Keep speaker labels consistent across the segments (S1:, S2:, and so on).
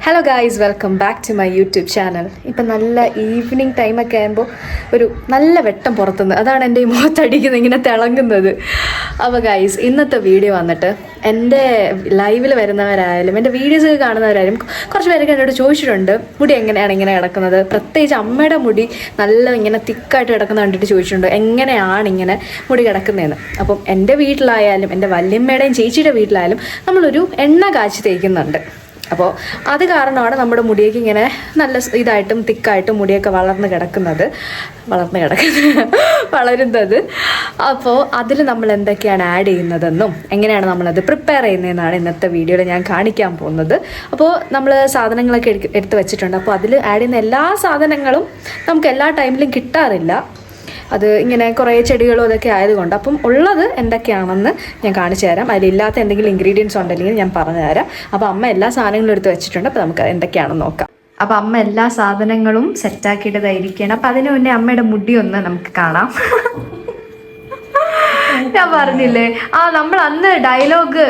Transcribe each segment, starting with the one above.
S1: Hello guys, welcome back to my YouTube channel. ഇപ്പം നല്ല evening ടൈമൊക്കെ ആകുമ്പോൾ ഒരു നല്ല വെട്ടം പുറത്തുനിന്ന്, അതാണ് എൻ്റെ ഈ മുഖത്തടിക്കുന്നത്, ഇങ്ങനെ തിളങ്ങുന്നത്. അപ്പോൾ ഗായ്സ്, ഇന്നത്തെ വീഡിയോ വന്നിട്ട് എൻ്റെ ലൈവിൽ വരുന്നവരായാലും എൻ്റെ വീഡിയോസ് കാണുന്നവരായാലും കുറച്ച് പേരൊക്കെ എന്നോട് ചോദിച്ചിട്ടുണ്ട് മുടി എങ്ങനെയാണ് ഇങ്ങനെ കിടക്കുന്നത്. പ്രത്യേകിച്ച് അമ്മയുടെ മുടി നല്ല ഇങ്ങനെ തിക്കായിട്ട് കിടക്കുന്ന കണ്ടിട്ട് ചോദിച്ചിട്ടുണ്ട് എങ്ങനെയാണ് ഇങ്ങനെ മുടി കിടക്കുന്നതെന്ന്. അപ്പം എൻ്റെ വീട്ടിലായാലും എൻ്റെ വല്യമ്മയുടെയും ചേച്ചിയുടെ വീട്ടിലായാലും നമ്മളൊരു എണ്ണ കാച്ചി തേക്കുന്നുണ്ട്. അപ്പോൾ അത് കാരണമാണ് നമ്മുടെ മുടിയൊക്കെ ഇങ്ങനെ നല്ല ഇതായിട്ടും തിക്കായിട്ടും മുടിയൊക്കെ വളരുന്നത്. അപ്പോൾ അതിൽ നമ്മൾ എന്തൊക്കെയാണ് ആഡ് ചെയ്യുന്നതെന്നും എങ്ങനെയാണ് നമ്മളത് പ്രിപ്പയർ ചെയ്യുന്നതെന്നാണ് ഇന്നത്തെ വീഡിയോയിൽ ഞാൻ കാണിക്കാൻ പോകുന്നത്. അപ്പോൾ നമ്മൾ സാധനങ്ങളൊക്കെ എടുത്ത് വെച്ചിട്ടുണ്ട്. അപ്പോൾ അതിൽ ആഡ് ചെയ്യുന്ന എല്ലാ സാധനങ്ങളും നമുക്ക് എല്ലാ ടൈമിലും കിട്ടാറില്ല. അത് ഇങ്ങനെ കുറേ ചെടികളും അതൊക്കെ ആയതുകൊണ്ട് അപ്പം ഉള്ളത് എന്തൊക്കെയാണെന്ന് ഞാൻ കാണിച്ചു തരാം. അതിലില്ലാത്ത എന്തെങ്കിലും ഇൻഗ്രീഡിയൻസ് ഉണ്ടെങ്കിൽ ഞാൻ പറഞ്ഞു തരാം. അപ്പോൾ അമ്മ എല്ലാ സാധനങ്ങളും എടുത്ത് വെച്ചിട്ടുണ്ട്. അപ്പോൾ നമുക്ക് എന്തൊക്കെയാണെന്ന് നോക്കാം. അപ്പോൾ അമ്മ എല്ലാ സാധനങ്ങളും സെറ്റാക്കിയിട്ടതായിരിക്കണം. അപ്പം അതിന് മുന്നേ അമ്മയുടെ മുടി ഒന്ന് നമുക്ക് കാണാം. ഞാൻ പറഞ്ഞില്ലേ, നമ്മൾ അന്ന് ഡയലോഗ്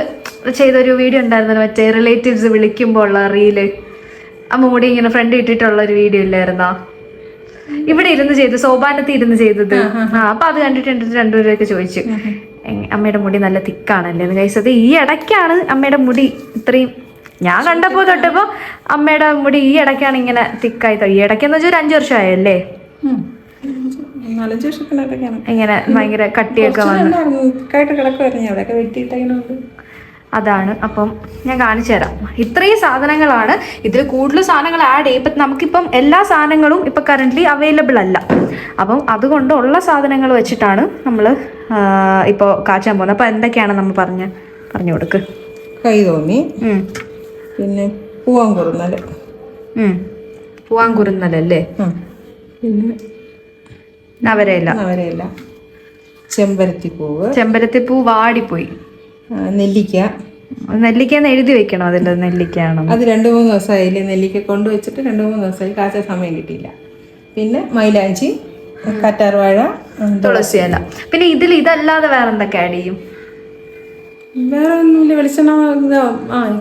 S1: ചെയ്തൊരു വീഡിയോ ഉണ്ടായിരുന്നല്ലോ, മറ്റേ റിലേറ്റീവ്സ് വിളിക്കുമ്പോൾ ഉള്ള റീല്. അമ്മ മുടി ഇങ്ങനെ ഫ്രണ്ട് ഇട്ടിട്ടുള്ള ഒരു വീഡിയോ ഇല്ലായിരുന്നോ? ഇവിടെ ഇരുന്ന് ചെയ്ത്, സോപാനത്തിൽ ഇരുന്ന് ചെയ്തത്. അപ്പൊ അത് കണ്ടിട്ട് രണ്ടുപേരൊക്കെ ചോദിച്ചു അമ്മയുടെ മുടി നല്ല തിക്കാണല്ലേ എന്ന്. കഴിച്ചത് ഈ ഇടയ്ക്കാണ് അമ്മയുടെ മുടി ഇത്രയും, ഞാൻ കണ്ടപ്പോ തൊട്ടപ്പോ അമ്മയുടെ മുടി ഈ ഇടയ്ക്കാണ് ഇങ്ങനെ തിക്കായി. ഈ ഇടയ്ക്കെന്ന് വെച്ചാൽ ഒരു 5 വർഷമായല്ലേ, ഇങ്ങനെ ഭയങ്കര കട്ടിയൊക്കെ വന്നു. അതാണ്. അപ്പം ഞാൻ കാണിച്ചു തരാം. ഇത്രയും സാധനങ്ങളാണ്. ഇതിൽ കൂടുതൽ സാധനങ്ങൾ ആഡ് ചെയ്യും. ഇപ്പം നമുക്കിപ്പം എല്ലാ സാധനങ്ങളും ഇപ്പം കറൻ്റ്ലി അവൈലബിൾ അല്ല. അപ്പം അതുകൊണ്ട് ഉള്ള സാധനങ്ങൾ വെച്ചിട്ടാണ് നമ്മൾ ഇപ്പോൾ കാച്ചാൻ പോകുന്നത്. അപ്പം എന്തൊക്കെയാണ് നമ്മൾ പറഞ്ഞു കൊടുക്ക്.
S2: കൈതോന്നി, പിന്നെ
S1: പൂവാങ്കുറുന്നലല്ലേ, പിന്നെ നവരയില, ചെമ്പരത്തിപ്പൂ വാടിപ്പോയി, നെല്ലിക്കാന്ന് എഴുതി വെക്കണോ? അതിൻ്റെ നെല്ലിക്കാണോ?
S2: അത് 2-3 ദിവസമായില്ലേ നെല്ലിക്ക കൊണ്ടുവച്ചിട്ട് 2-3 ദിവസമായി, കാച്ചാൻ സമയം കിട്ടിയില്ല. പിന്നെ മൈലാഞ്ചി, കറ്റാർവാഴ,
S1: തുളസിയില. പിന്നെ ഇതിൽ ഇതല്ലാതെ വേറെ എന്തൊക്കെ ആഡ് ചെയ്യും?
S2: വേറെ ഒന്നുമില്ല. വെളിച്ചെണ്ണ,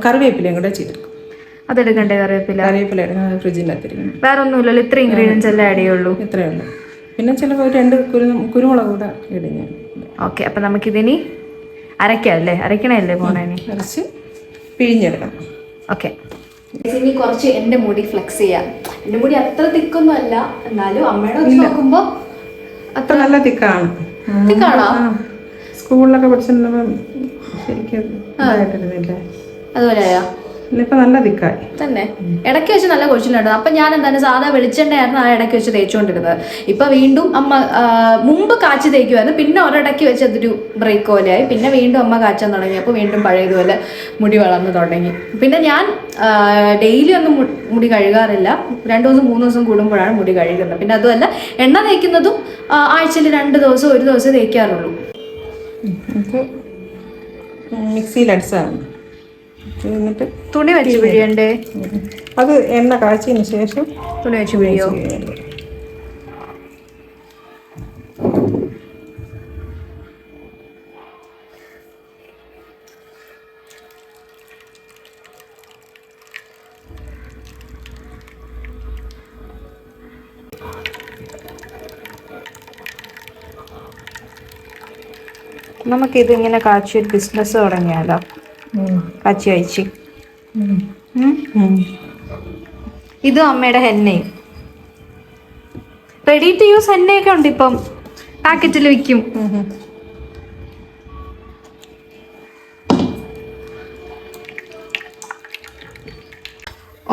S2: കറിവേപ്പിലയും കൂടെ ചെയ്തെടുക്കും.
S1: അതെടുക്കണ്ടേ? കറിവേപ്പില
S2: എടുക്കുന്നത് ഫ്രിഡ്ജിനകത്തിരിക്കണം.
S1: വേറെ ഒന്നുമില്ലല്ലോ, ഇത്ര ഇൻഗ്രീഡിയൻസ് എല്ലാം ആഡ് ചെയ്യുള്ളൂ.
S2: ഇത്രയേ ഉള്ളൂ. പിന്നെ ചിലപ്പോൾ 2 കുരുമുളക് കൂടെ ഇടുന്നു.
S1: ഓക്കെ, അപ്പം നമുക്കിതിനി അരയ്ക്കല്ലേ? അരയ്ക്കണല്ലേ പോണേ?
S2: അരച്ച് പിഴിഞ്ഞെടുക്കണം.
S1: ഓക്കെ, ഇനി കുറച്ച് എൻ്റെ മുടി ഫ്ലെക്സ് ചെയ്യാം. എൻ്റെ മുടി അത്ര തിക്കൊന്നും അല്ല, എന്നാലും അമ്മയുടെ വെച്ച് നോക്കുമ്പോൾ
S2: അത്ര നല്ല തിക്കാണോ? സ്കൂളിലൊക്കെ പഠിച്ചിട്ടുണ്ടപ്പോൾ ശരിക്കും
S1: അതുപോലെയാ?
S2: ഇപ്പൊ നല്ല തിക്കായി
S1: തന്നെ. ഇടയ്ക്ക് വെച്ച് നല്ല കൊഴിച്ചിലുണ്ടായിരുന്നു. അപ്പം ഞാൻ എന്താണ് സാധാ വെളിച്ചെണ്ണയായിരുന്നു ആ ഇടയ്ക്ക് വെച്ച് തേച്ചുകൊണ്ടിരുന്നത്. ഇപ്പം വീണ്ടും അമ്മ മുമ്പ് കാച്ചി തേക്കുമായിരുന്നു. പിന്നെ ഒരിടയ്ക്ക് വെച്ച് അതൊരു ബ്രേക്ക് പോലെയായി. പിന്നെ വീണ്ടും അമ്മ കാച്ചാൻ തുടങ്ങി. അപ്പോൾ വീണ്ടും പഴയതുപോലെ മുടി വളർന്നു തുടങ്ങി. പിന്നെ ഞാൻ ഡെയിലി ഒന്നും മുടി കഴുകാറില്ല. 2 ദിവസം 3 ദിവസം കൂടുമ്പോഴാണ് മുടി കഴുകുന്നത്. പിന്നെ അതുമല്ല, എണ്ണ തേക്കുന്നതും ആഴ്ചയിൽ 2 ദിവസം 1 ദിവസം തേക്കാറുള്ളൂ.
S2: മിക്സിയിൽ അടിച്ചാണ്. എന്നിട്ട്
S1: തുണി വെച്ച് പിഴിയണ്ടേ?
S2: അത് എണ്ണ കാച്ചിയതിന് ശേഷം
S1: തുണി വെച്ച് പിഴിയോ? നമുക്കിതിങ്ങനെ കാച്ചിയൊരു ബിസിനസ് തുടങ്ങിയാലോ? കാച്ചി അയച്ച് ഇതും അമ്മയുടെ ഹെന്നയും റെഡി ടു യൂസ് ഹെന്നയൊക്കെ ഉണ്ട്, ഇപ്പം പാക്കറ്റിൽ വിൽക്കും.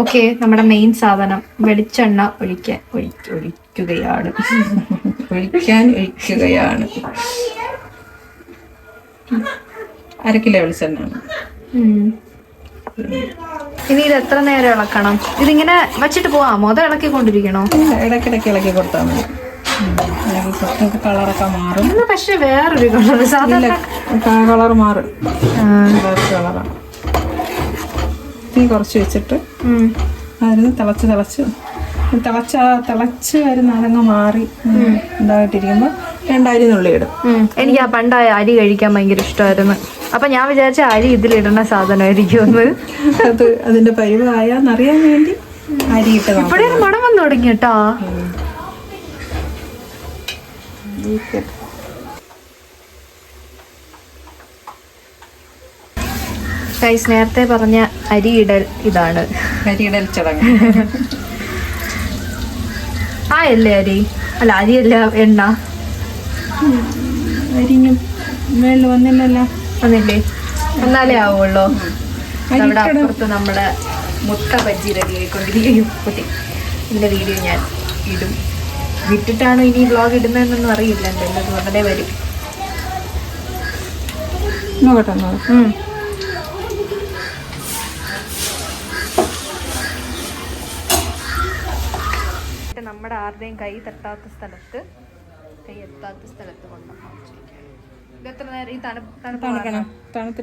S1: ഓക്കെ, നമ്മുടെ മെയിൻ സാധനം വെളിച്ചെണ്ണ ഒഴിക്കുകയാണ്.
S2: 1 കിലോ വെളിച്ചെണ്ണ.
S1: ഇനി ഇത് എത്ര നേരം ഇളക്കണം? ഇതിങ്ങനെ വെച്ചിട്ട് പോവാമോ? അതോ ഇളക്കിക്കൊണ്ടിരിക്കണോ?
S2: ഇടയ്ക്കിടയ്ക്ക് ഇളക്കി കൊടുത്താൽ മതി. കളറൊക്കെ മാറും.
S1: പക്ഷെ വേറൊരു
S2: കളർ മാറും. കളറാണ്. തീ കുറച്ച് വെച്ചിട്ട് അതിന് തിളച്ച് വരുന്ന അതങ്ങ് മാറി ഇതായിട്ടിരിക്കുമ്പോൾ 2 അരിനുള്ളി ഇടും.
S1: എനിക്ക് ആ പണ്ടായ അരി കഴിക്കാൻ ഭയങ്കര ഇഷ്ടമായിരുന്നു. അപ്പൊ ഞാൻ വിചാരിച്ച അരി ഇതിലിടുന്ന സാധനമായിരിക്കും ഒന്ന്.
S2: അത് അതിന്റെ പരിവായാന്നറിയാൻ വേണ്ടി അരി ഇട്ട്
S1: ഇവിടെ ഒരു മണം വന്നു തുടങ്ങി കേട്ടോ. ഗൈസ്, നേരത്തെ പറഞ്ഞ അരിയിടൽ ഇതാണ്.
S2: അരിയിടൽ ചടങ്ങ്.
S1: അല്ലേ അരി? അല്ല, അരിയല്ല, എണ്ണ.
S2: അരിഞ്ഞു മേളിൽ വന്നില്ലല്ലോ.
S1: വന്നില്ലേ? എന്നാലേ ആവുള്ളൂ. നമ്മുടെ അപ്പുറത്ത് നമ്മുടെ മുട്ട ബജ്ജി റെഡി ആയിക്കൊണ്ടിരിക്കും. കുട്ടി ഇതിൻ്റെ വീഡിയോ ഞാൻ ഇടും. വിട്ടിട്ടാണ് ഇനി വ്ളോഗ് ഇടുന്നതെന്നൊന്നും അറിയില്ല. എന്തെങ്കിലും ഉടനെ വരും.
S2: നോക്കട്ടെ.
S1: നമ്മുടെ ആരുടെയും കൈ എത്താത്ത സ്ഥലത്ത് കൊണ്ടുപോകാം. എത്ര നേരം ഈ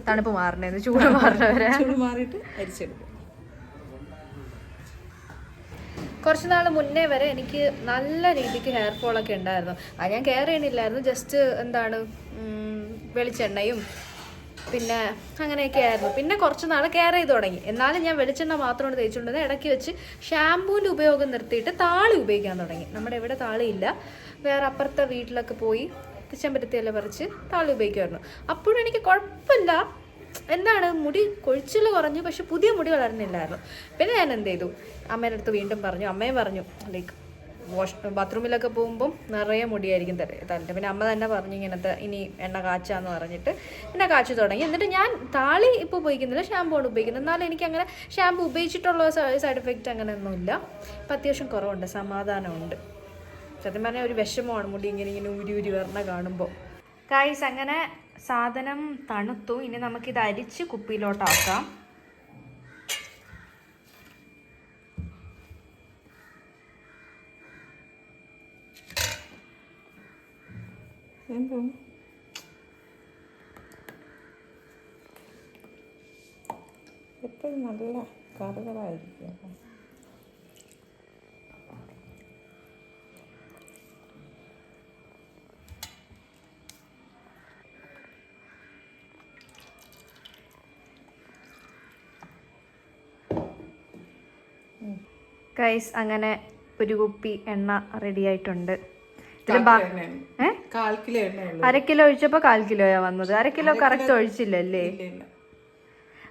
S1: തണുപ്പ് മാറണേന്ന്, ചൂട് മാറണവരെ
S2: മാറിയിട്ട് അരിച്ചെടുക്കും.
S1: കുറച്ച് നാൾ മുന്നേ വരെ എനിക്ക് നല്ല രീതിക്ക് ഹെയർ ഫോളൊക്കെ ഉണ്ടായിരുന്നു. അത് ഞാൻ കെയർ ചെയ്യണില്ലായിരുന്നു. ജസ്റ്റ് എന്താണ് വെളിച്ചെണ്ണയും പിന്നെ അങ്ങനെയൊക്കെ ആയിരുന്നു. പിന്നെ കുറച്ച് നാൾ കെയർ ചെയ്ത് തുടങ്ങി. എന്നാലും ഞാൻ വെളിച്ചെണ്ണ മാത്രമാണ് തേച്ചുകൊണ്ടിരുന്നത്. ഇടയ്ക്ക് വെച്ച് ഷാമ്പൂവിൻ്റെ ഉപയോഗം നിർത്തിയിട്ട് താളി ഉപയോഗിക്കാൻ തുടങ്ങി. നമ്മുടെ ഇവിടെ താളിയില്ല. വേറെ അപ്പുറത്തെ വീട്ടിലൊക്കെ പോയി ചെമ്പരത്തിയെല്ലാം പറിച്ച് താളി ഉപയോഗിക്കുമായിരുന്നു. അപ്പോഴും എനിക്ക് കുഴപ്പമില്ല. എന്താണ് മുടി കൊഴിച്ചിൽ കുറഞ്ഞു, പക്ഷെ പുതിയ മുടി വളർന്നില്ലായിരുന്നു. പിന്നെ ഞാൻ എന്ത് ചെയ്തു, അമ്മേൻ്റെ അടുത്ത് വീണ്ടും പറഞ്ഞു. അമ്മയും പറഞ്ഞു ലൈക്ക് ബാത്റൂമിലൊക്കെ പോകുമ്പം നിറയെ മുടിയായിരിക്കും തലയിട്ട്. പിന്നെ അമ്മ തന്നെ പറഞ്ഞു ഇങ്ങനത്തെ ഇനി എണ്ണ കാച്ചാന്ന് പറഞ്ഞിട്ട് എണ്ണ കാച്ചു തുടങ്ങി. എന്നിട്ട് ഞാൻ താളി ഇപ്പോൾ ഉപയോഗിക്കുന്നില്ല, ഷാമ്പൂ ആണ് ഉപയോഗിക്കുന്നത്. എന്നാലും എനിക്കങ്ങനെ ഷാമ്പൂ ഉപയോഗിച്ചിട്ടുള്ള സൈഡ് എഫക്റ്റ് അങ്ങനെയൊന്നുമില്ല. ഇപ്പം അത്യാവശ്യം കുറവുണ്ട്, സമാധാനമുണ്ട്. സത്യം പറഞ്ഞാൽ ഒരു വിഷമമാണ് മുടി ഇങ്ങനെ ഊരി വരണ കാണുമ്പോൾ. ഗൈസ്, അങ്ങനെ സാധനം തണുത്തു. ഇനി നമുക്കിത് അരിച്ച് കുപ്പിയിലോട്ടാക്കാം.
S2: എപ്പോഴും നല്ല കറുകളായിരിക്കും.
S1: ഗൈസ്, അങ്ങനെ ഒരു കുപ്പി എണ്ണ റെഡി ആയിട്ടുണ്ട്. ഇതിൽ 1/2 കിലോ ഒഴിച്ചപ്പോൾ 1/4 കിലോയാ വന്നത്. 1/2 കിലോ കറക്റ്റ് ഒഴിച്ചില്ലല്ലേ?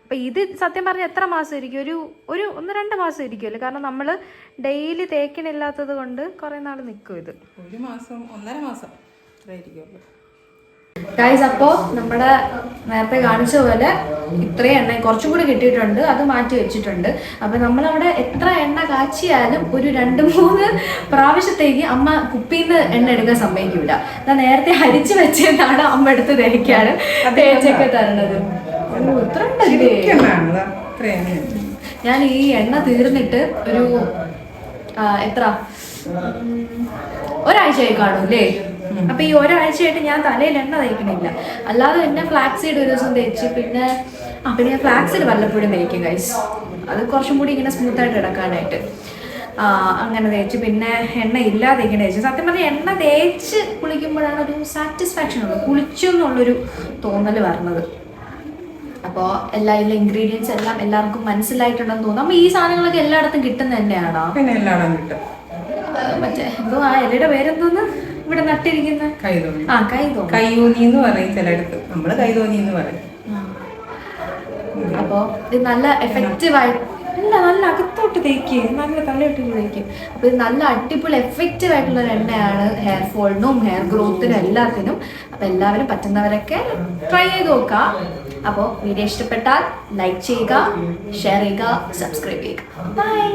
S1: അപ്പൊ ഇത് സത്യം പറഞ്ഞാൽ എത്ര മാസം ഇരിക്കും? ഒരു 1-2 മാസം ഇരിക്കുമല്ലോ. കാരണം നമ്മൾ ഡെയിലി തേക്കണില്ലാത്തത് കൊണ്ട് കുറെ നാൾ നിൽക്കും ഇത്.
S2: 1 മാസം 1.5 മാസം ഇരിക്കുമല്ലോ.
S1: ഗൈസ്, അപ്പോൾ നമ്മുടെ നേരത്തെ കാണിച്ച പോലെ ഇത്രയും എണ്ണ കുറച്ചും കൂടി കിട്ടിയിട്ടുണ്ട്. അത് മാറ്റി വെച്ചിട്ടുണ്ട്. അപ്പം നമ്മളവിടെ എത്ര എണ്ണ കാച്ചിയാലും ഒരു 2-3 പ്രാവശ്യത്തേക്ക് അമ്മ കുപ്പിയിൽ നിന്ന് എണ്ണ എടുക്കാൻ സമ്മതിക്കില്ല. ഞാൻ നേരത്തെ അരിച്ചു വെച്ചതാണ് അമ്മ എടുത്ത് തേക്കാണ് തേച്ചൊക്കെ തരണത്. ഇത്ര ഉണ്ടല്ലേ? ഞാൻ ഈ എണ്ണ തീർന്നിട്ട് ഒരു എത്ര ഒരാഴ്ചയായി കാണൂല്ലേ? അപ്പൊ ഈ ഒരാഴ്ചയായിട്ട് ഞാൻ തലയിൽ എണ്ണ തേക്കണില്ല. അല്ലാതെ എന്നെ ഫ്ലാക്സ് സീഡ് ഒരു ദിവസം തേച്ച് പിന്നെ ഞാൻ ഫ്ലാക്സ് സീഡ് വല്ലപ്പോഴും തേക്കും ഗൈസ്. അത് കുറച്ചും കൂടി ഇങ്ങനെ സ്മൂത്തായിട്ട് എടുക്കാനായിട്ട് അങ്ങനെ തേച്ച് പിന്നെ എണ്ണ ഇല്ലാതെ തേക്കണ തേച്ച്. സത്യം പറഞ്ഞാൽ എണ്ണ തേച്ച് കുളിക്കുമ്പോഴാണ് ഒരു സാറ്റിസ്ഫാക്ഷൻ ഉള്ളത്, കുളിച്ചു എന്നുള്ളൊരു തോന്നൽ വരുന്നത്. അപ്പോൾ ഇതിലെ ഇൻഗ്രീഡിയൻസ് എല്ലാം എല്ലാവർക്കും മനസ്സിലായിട്ടുണ്ടെന്ന് തോന്നുന്നു. അപ്പൊ ഈ സാധനങ്ങളൊക്കെ എല്ലായിടത്തും കിട്ടുന്ന തന്നെയാണോ? മറ്റേ എന്തോ ആ ഇലയുടെ പേരെന്തോന്ന് ഇവിടെ നട്ടിരിക്കുന്ന
S2: കൈതോന്നി എന്ന് പറയും ചിലയിടത്ത്. നമ്മള് കൈതോന്നി എന്ന് പറയും.
S1: അപ്പൊ ഇത് നല്ല എഫക്റ്റീവായിട്ട് നല്ല അകത്തോട്ട് തേക്കും, നല്ല തലയിട്ട് തേക്കും. അപ്പൊ ഇത് നല്ല അടിപൊളി എഫക്റ്റീവ് ആയിട്ടുള്ള ഒരു എണ്ണയാണ് ഹെയർ ഫോളിനും ഹെയർ ഗ്രോത്തിനും എല്ലാത്തിനും. അപ്പൊ എല്ലാവരും പറ്റുന്നവരൊക്കെ ട്രൈ ചെയ്ത് നോക്കാം. അപ്പോൾ വീഡിയോ ഇഷ്ടപ്പെട്ടാൽ ലൈക്ക് ചെയ്യുക, ഷെയർ ചെയ്യുക, സബ്സ്ക്രൈബ് ചെയ്യുക. ബൈ.